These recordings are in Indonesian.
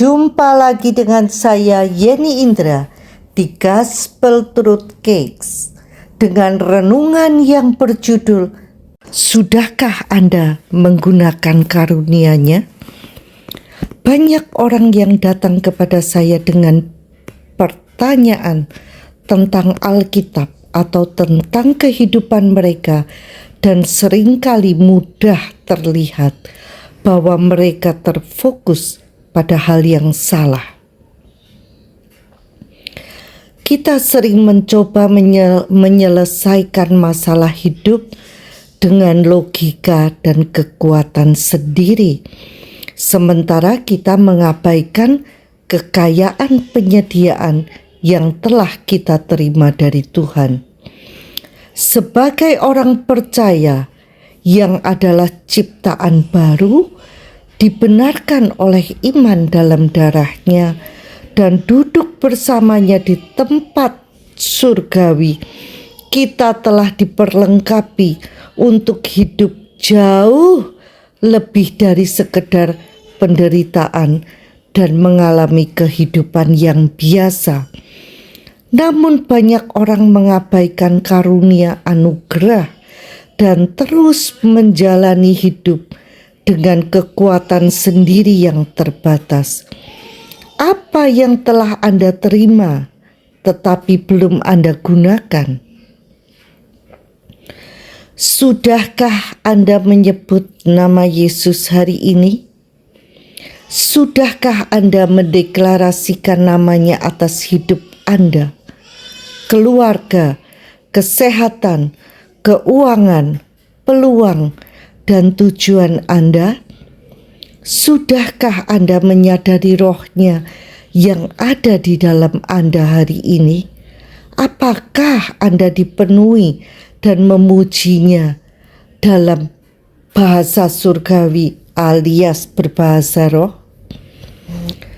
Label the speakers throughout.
Speaker 1: Jumpa lagi dengan saya Yeni Indra di Gospel Truth Cakes dengan renungan yang berjudul Sudahkah Anda menggunakan karunia-Nya? Banyak orang yang datang kepada saya dengan pertanyaan tentang Alkitab atau tentang kehidupan mereka, dan seringkali mudah terlihat bahwa mereka terfokus pada hal yang salah. Kita sering mencoba menyelesaikan masalah hidup dengan logika dan kekuatan sendiri, sementara kita mengabaikan kekayaan penyediaan yang telah kita terima dari Tuhan. Sebagai orang percaya yang adalah ciptaan baru, dibenarkan oleh iman dalam darah-Nya dan duduk bersamanya di tempat surgawi, kita telah diperlengkapi untuk hidup jauh lebih dari sekedar penderitaan dan mengalami kehidupan yang biasa. Namun banyak orang mengabaikan karunia anugerah dan terus menjalani hidup dengan kekuatan sendiri yang terbatas. Apa yang telah Anda terima tetapi belum Anda gunakan? Sudahkah Anda menyebut nama Yesus hari ini? Sudahkah Anda mendeklarasikan namanya atas hidup Anda, keluarga, kesehatan, keuangan, peluang, dan tujuan Anda? Sudahkah Anda menyadari roh-Nya yang ada di dalam Anda hari ini? Apakah Anda dipenuhi dan memujinya dalam bahasa surgawi alias berbahasa roh?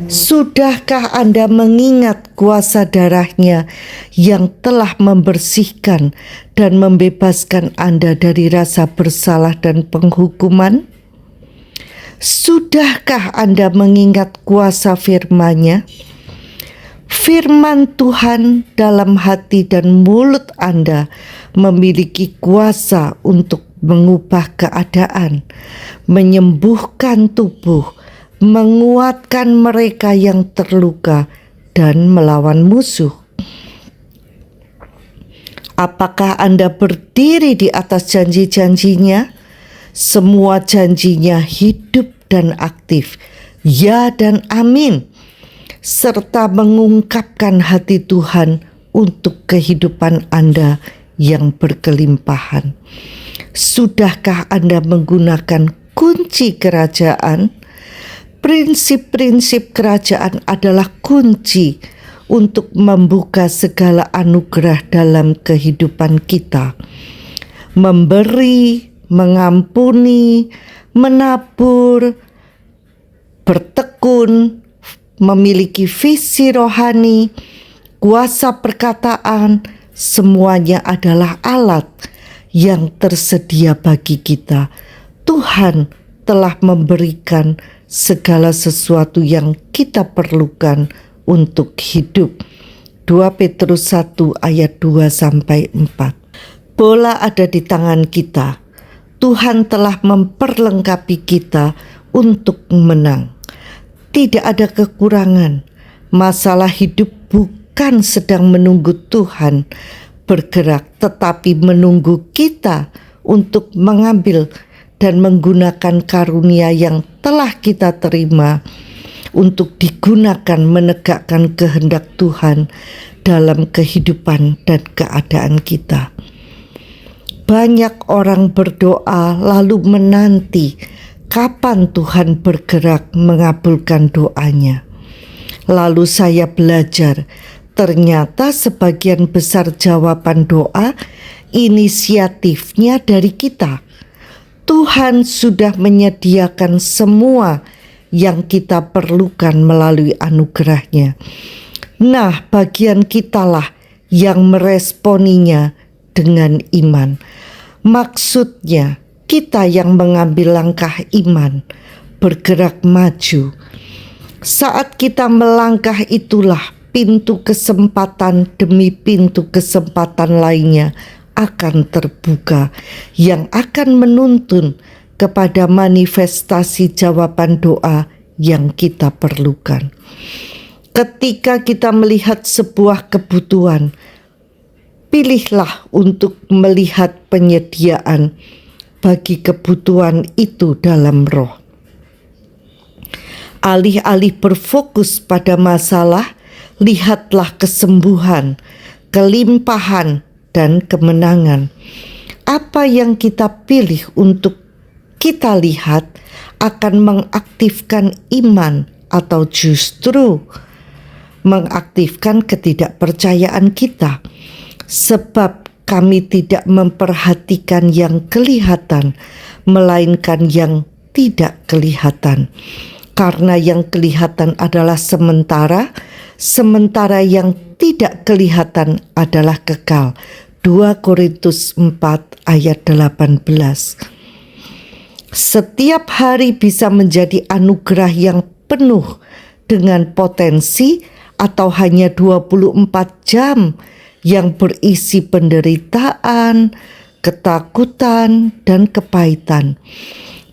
Speaker 1: Sudahkah Anda mengingat kuasa darah-Nya yang telah membersihkan dan membebaskan Anda dari rasa bersalah dan penghukuman? Sudahkah Anda mengingat kuasa firman-Nya? Firman Tuhan dalam hati dan mulut Anda memiliki kuasa untuk mengubah keadaan, menyembuhkan tubuh, menguatkan mereka yang terluka, dan melawan musuh. Apakah Anda berdiri di atas janji-janji-Nya? Semua janji-Nya hidup dan aktif, ya dan amin, serta mengungkapkan hati Tuhan untuk kehidupan Anda yang berkelimpahan. Sudahkah Anda menggunakan kunci kerajaan? Prinsip-prinsip kerajaan adalah kunci untuk membuka segala anugerah dalam kehidupan kita. Memberi, mengampuni, menabur, bertekun, memiliki visi rohani, kuasa perkataan, semuanya adalah alat yang tersedia bagi kita. Tuhan telah memberikan segala sesuatu yang kita perlukan untuk hidup. 2 Petrus 1 ayat 2-4. Bola ada di tangan kita. Tuhan telah memperlengkapi kita untuk menang. Tidak ada kekurangan. Masalah hidup bukan sedang menunggu Tuhan bergerak, tetapi menunggu kita untuk mengambil dan menggunakan karunia yang telah kita terima untuk digunakan menegakkan kehendak Tuhan dalam kehidupan dan keadaan kita. Banyak orang berdoa lalu menanti kapan Tuhan bergerak mengabulkan doanya. Lalu saya belajar, ternyata sebagian besar jawaban doa inisiatifnya dari kita. Tuhan sudah menyediakan semua yang kita perlukan melalui anugerah-Nya. Nah, bagian kitalah yang meresponinya dengan iman. Maksudnya, kita yang mengambil langkah iman, bergerak maju. Saat kita melangkah itulah pintu kesempatan demi pintu kesempatan lainnya akan terbuka yang akan menuntun kepada manifestasi jawaban doa yang kita perlukan. Ketika kita melihat sebuah kebutuhan, pilihlah untuk melihat penyediaan bagi kebutuhan itu dalam roh. Alih-alih berfokus pada masalah, lihatlah kesembuhan, kelimpahan, dan kemenangan. Apa yang kita pilih untuk kita lihat akan mengaktifkan iman atau justru mengaktifkan ketidakpercayaan kita, sebab kami tidak memperhatikan yang kelihatan, melainkan yang tidak kelihatan. Karena yang kelihatan adalah sementara, sementara yang tidak kelihatan adalah kekal. 2 Korintus 4 ayat 18. Setiap hari bisa menjadi anugerah yang penuh dengan potensi atau hanya 24 jam yang berisi penderitaan, ketakutan, dan kepahitan.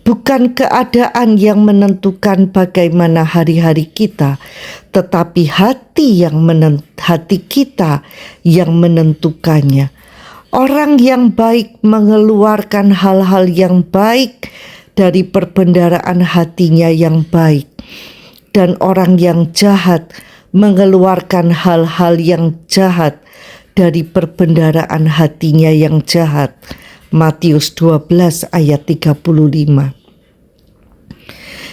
Speaker 1: Bukan keadaan yang menentukan bagaimana hari-hari kita, tetapi hati kita yang menentukannya. Orang yang baik mengeluarkan hal-hal yang baik dari perbendaharaan hatinya yang baik, dan orang yang jahat mengeluarkan hal-hal yang jahat dari perbendaharaan hatinya yang jahat. Matius 12 ayat 35.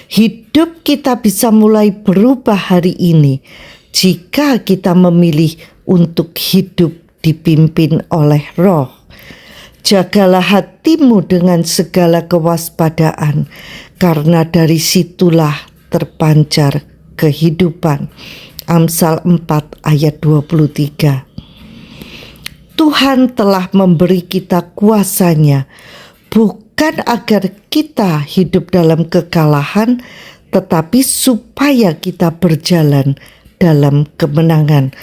Speaker 1: Hidup kita bisa mulai berubah hari ini jika kita memilih untuk hidup dipimpin oleh Roh. Jagalah hatimu dengan segala kewaspadaan, karena dari situlah terpancar kehidupan. Amsal 4 ayat 23. Tuhan telah memberi kita kuasa-Nya, bukan agar kita hidup dalam kekalahan, tetapi supaya kita berjalan dalam kemenangan.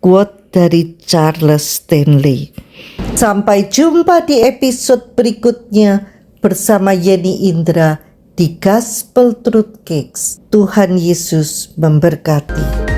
Speaker 1: Quote dari Charles Stanley. Sampai jumpa di episode berikutnya bersama Yeni Indra di Gospel Truth Cakes. Tuhan Yesus memberkati.